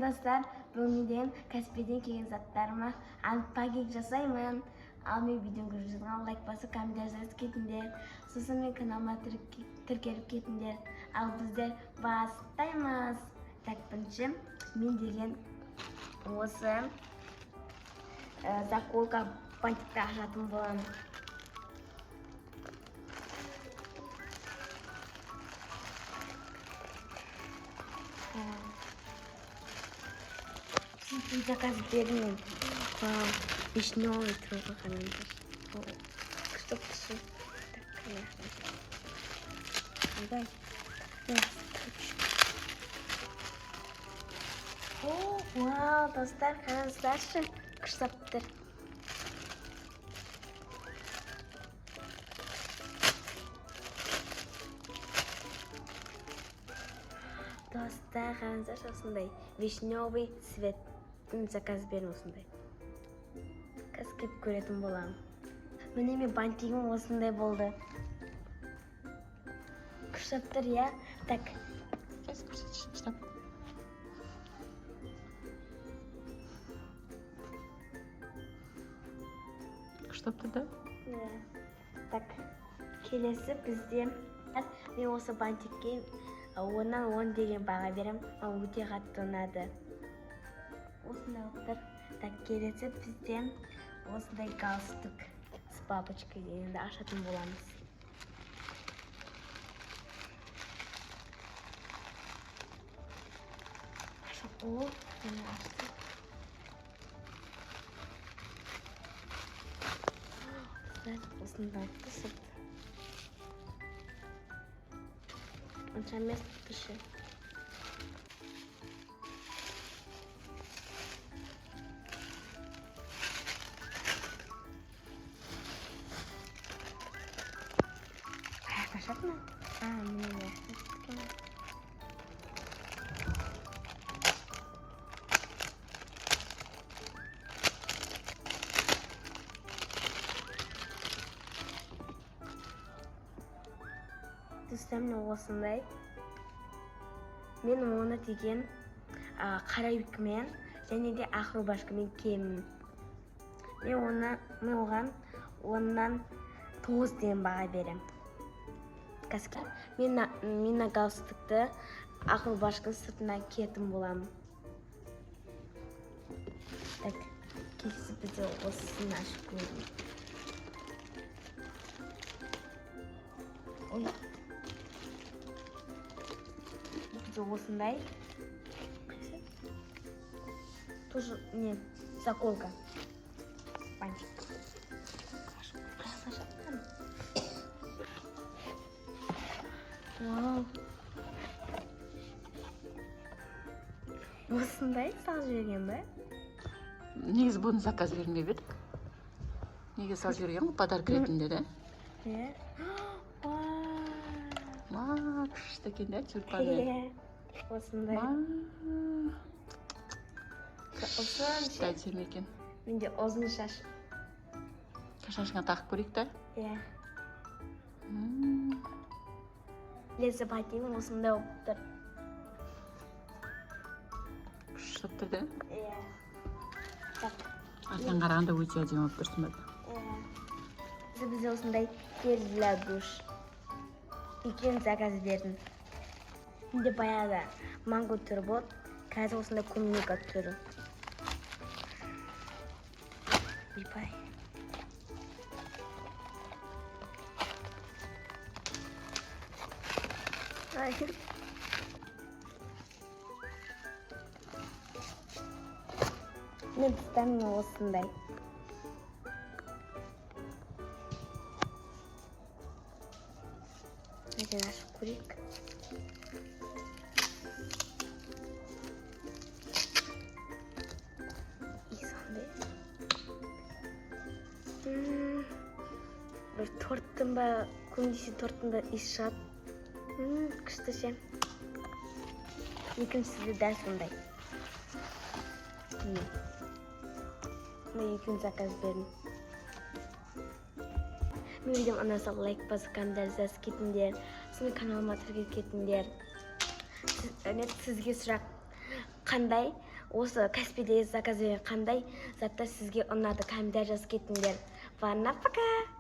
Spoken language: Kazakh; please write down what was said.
Dostlar, bugün Kaspi'den kelgan zatlarıma unpacking жасаймын. Ал мен видеоны көріп жатқан лайк басып, комментарий жазып кетіңдер. Сосын мен каналыма тіркеліп кетіңдер. Ал біздер бастаймыз. Так, бірінші мен деген осы заколка бантикті ашатын боламын. Заказ берем. Вишневый трубы комментарий. Что пишу? Так, конечно. Дай. О, вау, достар, қараңыздаршы. Күшті. Достар, қараңыздаршы осындай. Вишневый цвет. Заказ берем осындай. Қазір кеп көретін боламын. Міне мен бантигім осындай болды. Күшті тұр, я? Так. Стоп. Күшті тұр да? Так. Келесі бізде мен осы бантикке 10-нан 10 деген баға берем. Өте қатты ұнады. Осындай отыр. Так, келесі бізден осындай галстук с бабочкой дегенді ашатын боламыз. О, мені ашты. Осындай түсіп. Онша емес түші. Ашады ма? Міне ашты. Түстем осындай. Мен оны деген қара үкімен және де ақ рубашкамен киемін. Мен оған 10-нан 9 деген баға берем. Мен галстукты ақ рубашканың сыртына киетін боламын. Так, келесі бізде осысын ашып көрейін. Ой. Осындай. Тоже не заколка. Бантик. Вау. Осындай салып жіберген ба? Негізі бұны заказ бермеп едік. Неге салып жіберген ғой, подарок ретінде де? Иә. Күшті екен де, тюльпаны. Осындай. Дәл сермекен. Менде ұзын шаш. Шашыңа тақып көрейік та? Иә. Лезі байтигім осындай болып тұр. Күшті тұр да? Иә. Так. Артан қарағанда өте әдемі болып тұрсың ба? Иә. Бізде осындай гель для душ. Екеуін заказ бердім. Менде баяғыда манго түрі болды, қазір осындай клубника түрі. Ойбай. Мен тұстамын осындай. Әден ашып көрейік. Бір торттың ба, көмдесі торттың ба ис шығады. Күшті ше. Екіншісі дәл сондай. Мен екеуін заказ бердім. Мен видеоны ұнаса лайк басып, комментарий жазып кетіңдер. Сосын каналыма тіркеліп кетіңдер. Сізге сұрақ қандай осы Каспийде заказ берген қандай заттар сізге ұнады, комментарий жазып кетіңдер. Пока!